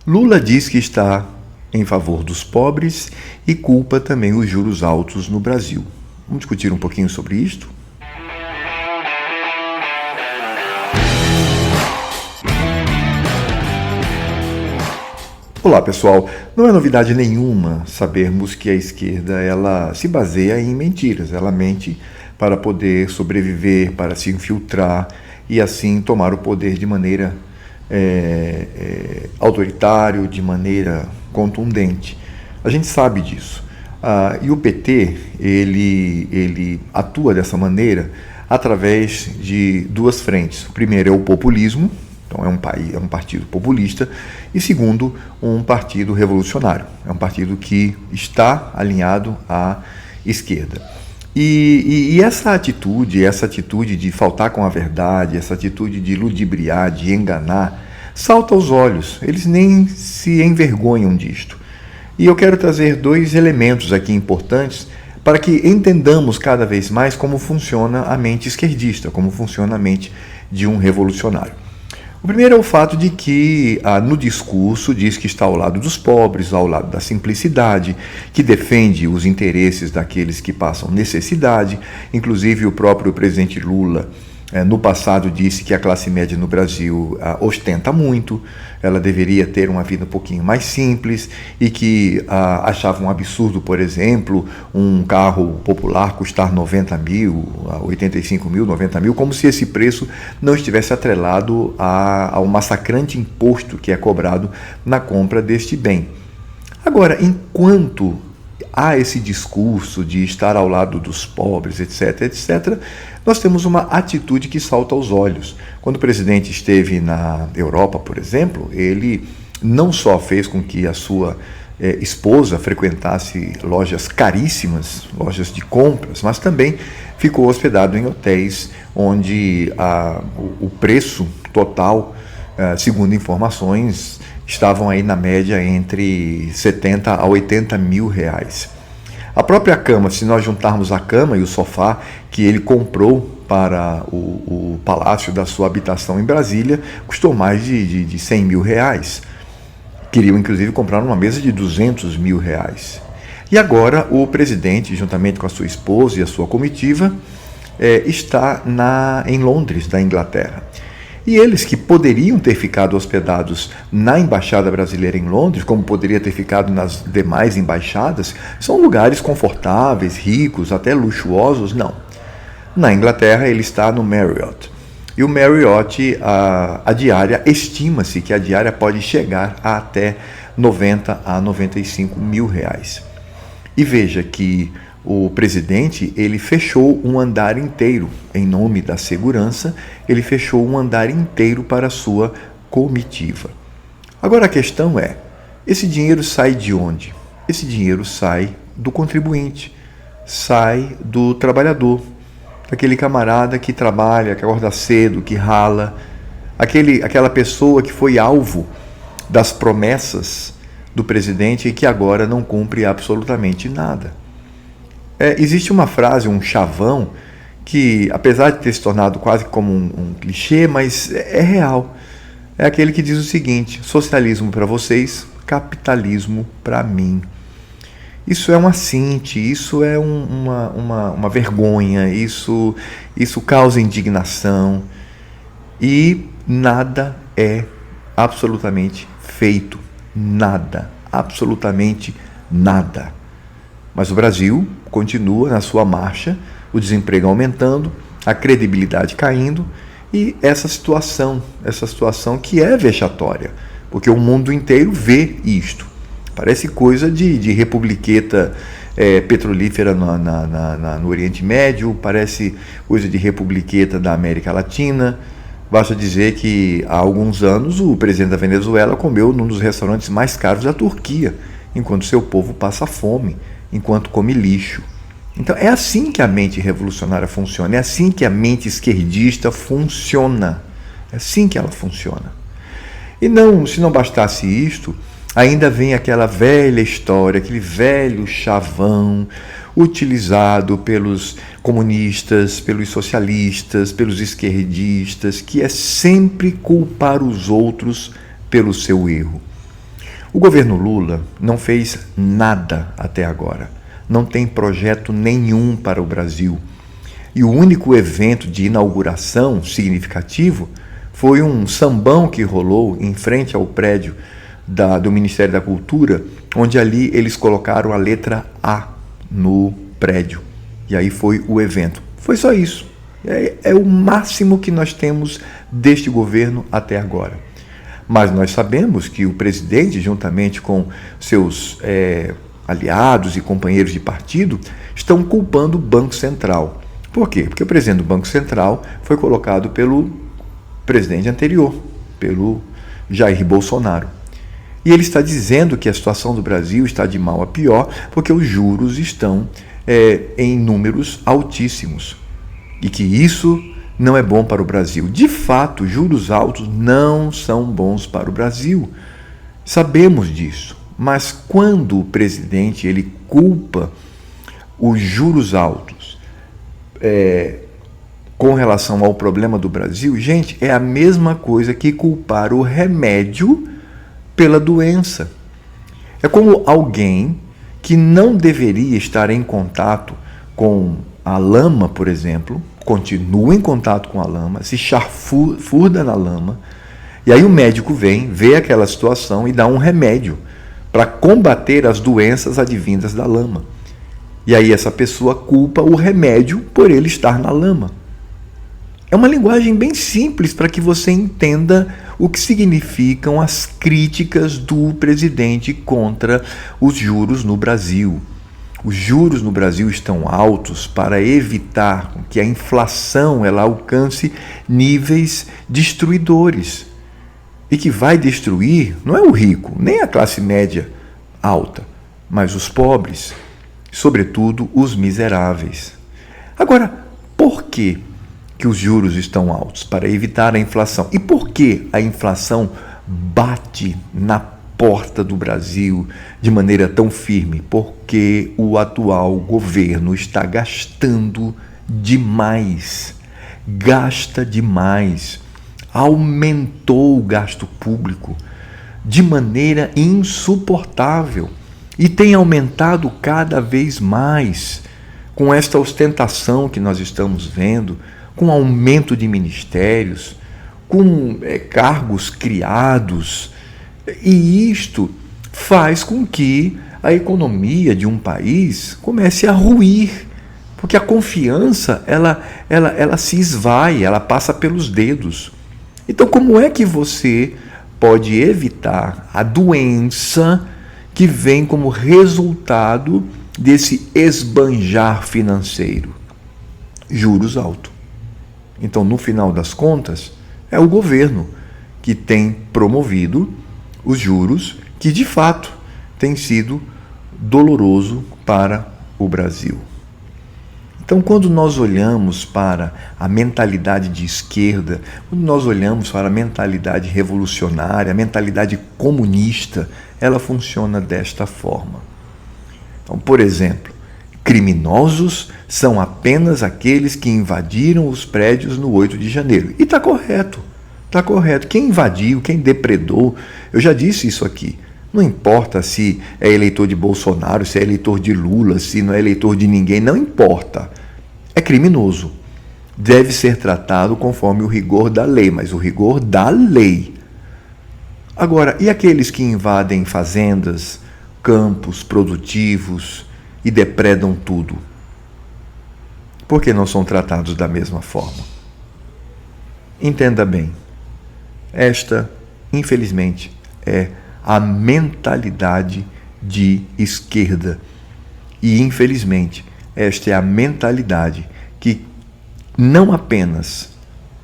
Lula diz que está em favor dos pobres e culpa também os juros altos no Brasil. Vamos discutir um pouquinho sobre isto? Olá pessoal, não é novidade nenhuma sabermos que a esquerda ela se baseia em mentiras, ela mente para poder sobreviver, para se infiltrar e assim tomar o poder de maneira autoritária, de maneira contundente. A gente sabe disso. E o PT ele atua dessa maneira através de duas frentes. O primeiro é o populismo. Então é um partido populista, e segundo, um partido revolucionário. É um partido que está alinhado à esquerda. E essa atitude de faltar com a verdade, essa atitude de ludibriar, de enganar, salta aos olhos. Eles nem se envergonham disto. E eu quero trazer dois elementos aqui importantes para que entendamos cada vez mais como funciona a mente esquerdista, como funciona a mente de um revolucionário. O primeiro é o fato de que no discurso diz que está ao lado dos pobres, ao lado da simplicidade, que defende os interesses daqueles que passam necessidade. Inclusive o próprio presidente Lula no passado disse que a classe média no Brasil ostenta muito, ela deveria ter uma vida um pouquinho mais simples e que achava um absurdo, por exemplo, um carro popular custar 90 mil, 85 mil, 90 mil, como se esse preço não estivesse atrelado ao massacrante imposto que é cobrado na compra deste bem. Agora, enquanto há esse discurso de estar ao lado dos pobres, etc., etc., nós temos uma atitude que salta aos olhos. Quando o presidente esteve na Europa, por exemplo, ele não só fez com que a sua esposa frequentasse lojas caríssimas, lojas de compras, mas também ficou hospedado em hotéis onde o preço total, segundo informações, estavam aí na média entre 70 a 80 mil reais. A própria cama, se nós juntarmos a cama e o sofá que ele comprou para o palácio da sua habitação em Brasília, custou mais de 100 mil reais. Queriam, inclusive, comprar uma mesa de 200 mil reais. E agora o presidente, juntamente com a sua esposa e a sua comitiva, está em Londres, na Inglaterra. E eles que poderiam ter ficado hospedados na Embaixada Brasileira em Londres, como poderia ter ficado nas demais embaixadas, são lugares confortáveis, ricos, até luxuosos, não. Na Inglaterra ele está no Marriott. E o Marriott, a diária, estima-se que a diária pode chegar a até 90 a 95 mil reais. E veja que o presidente, ele fechou um andar inteiro, em nome da segurança, ele fechou um andar inteiro para a sua comitiva. Agora a questão é, esse dinheiro sai de onde? Esse dinheiro sai do contribuinte, sai do trabalhador, daquele camarada que trabalha, que acorda cedo, que rala, aquela pessoa que foi alvo das promessas do presidente e que agora não cumpre absolutamente nada. Existe uma frase, um chavão, que apesar de ter se tornado quase como um clichê, mas é real. É aquele que diz o seguinte: socialismo para vocês, capitalismo para mim. Isso é um assinte, isso é uma vergonha, isso causa indignação e nada é absolutamente feito. Nada, absolutamente nada. Mas o Brasil continua na sua marcha, o desemprego aumentando, a credibilidade caindo e essa situação que é vexatória, porque o mundo inteiro vê isto. Parece coisa de republiqueta petrolífera no Oriente Médio, parece coisa de republiqueta da América Latina. Basta dizer que há alguns anos o presidente da Venezuela comeu num dos restaurantes mais caros da Turquia, enquanto seu povo passa fome, enquanto come lixo. Então é assim que a mente revolucionária funciona, é assim que a mente esquerdista funciona, é assim que ela funciona. E não, se não bastasse isto, ainda vem aquela velha história, aquele velho chavão utilizado pelos comunistas, pelos socialistas, pelos esquerdistas, que é sempre culpar os outros pelo seu erro. O governo Lula não fez nada até agora. Não tem projeto nenhum para o Brasil. E o único evento de inauguração significativo foi um sambão que rolou em frente ao prédio do Ministério da Cultura, onde ali eles colocaram a letra A no prédio. E aí foi o evento. Foi só isso. É o máximo que nós temos deste governo até agora. Mas nós sabemos que o presidente, juntamente com seus aliados e companheiros de partido, estão culpando o Banco Central. Por quê? Porque o presidente do Banco Central foi colocado pelo presidente anterior, pelo Jair Bolsonaro. E ele está dizendo que a situação do Brasil está de mal a pior porque os juros estão em números altíssimos e que isso não é bom para o Brasil. De fato, juros altos não são bons para o Brasil. Sabemos disso. Mas quando o presidente ele culpa os juros altos com relação ao problema do Brasil, gente, é a mesma coisa que culpar o remédio pela doença. É como alguém que não deveria estar em contato com a lama, por exemplo, continua em contato com a lama, se chafurda na lama, e aí o médico vem, vê aquela situação e dá um remédio para combater as doenças advindas da lama. E aí essa pessoa culpa o remédio por ele estar na lama. É uma linguagem bem simples para que você entenda o que significam as críticas do presidente contra os juros no Brasil. Os juros no Brasil estão altos para evitar que a inflação ela alcance níveis destruidores. E que vai destruir não é o rico, nem a classe média alta, mas os pobres, sobretudo os miseráveis. Agora, por que os juros estão altos? Para evitar a inflação. E por que a inflação bate na porta do Brasil de maneira tão firme? Porque o atual governo está gastando demais. Gasta demais. Aumentou o gasto público de maneira insuportável e tem aumentado cada vez mais com esta ostentação que nós estamos vendo, com aumento de ministérios, com cargos criados, e isto faz com que a economia de um país comece a ruir, porque a confiança ela se esvai, ela passa pelos dedos. Então, como é que você pode evitar a doença que vem como resultado desse esbanjar financeiro? Juros altos. Então, no final das contas, é o governo que tem promovido os juros, que de fato tem sido doloroso para o Brasil. Então, quando nós olhamos para a mentalidade de esquerda, quando nós olhamos para a mentalidade revolucionária, a mentalidade comunista, ela funciona desta forma. Então, por exemplo, criminosos são apenas aqueles que invadiram os prédios no 8 de janeiro. E está correto, está correto. Quem invadiu, quem depredou, eu já disse isso aqui. Não importa se é eleitor de Bolsonaro, se é eleitor de Lula, se não é eleitor de ninguém, não importa. É criminoso. Deve ser tratado conforme o rigor da lei, mas o rigor da lei. Agora, e aqueles que invadem fazendas, campos produtivos e depredam tudo? Por que não são tratados da mesma forma? Entenda bem. Esta, infelizmente, é a mentalidade de esquerda. E, infelizmente, esta é a mentalidade que não apenas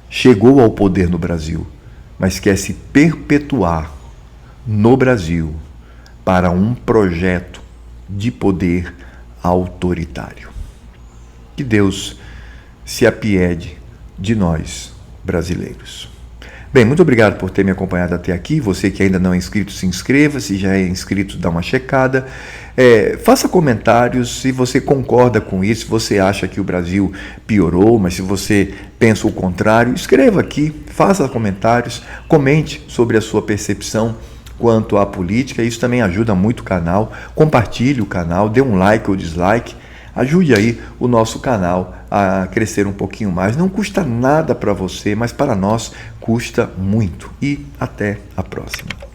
chegou ao poder no Brasil, mas quer se perpetuar no Brasil para um projeto de poder autoritário. Que Deus se apiede de nós, brasileiros. Bem, muito obrigado por ter me acompanhado até aqui. Você que ainda não é inscrito, se inscreva. Se já é inscrito, dá uma checada. Faça comentários se você concorda com isso, se você acha que o Brasil piorou, mas se você pensa o contrário, escreva aqui, faça comentários, comente sobre a sua percepção, quanto à política. Isso também ajuda muito o canal. Compartilhe o canal, dê um like ou dislike. Ajude aí o nosso canal a crescer um pouquinho mais. Não custa nada para você, mas para nós custa muito. E até a próxima.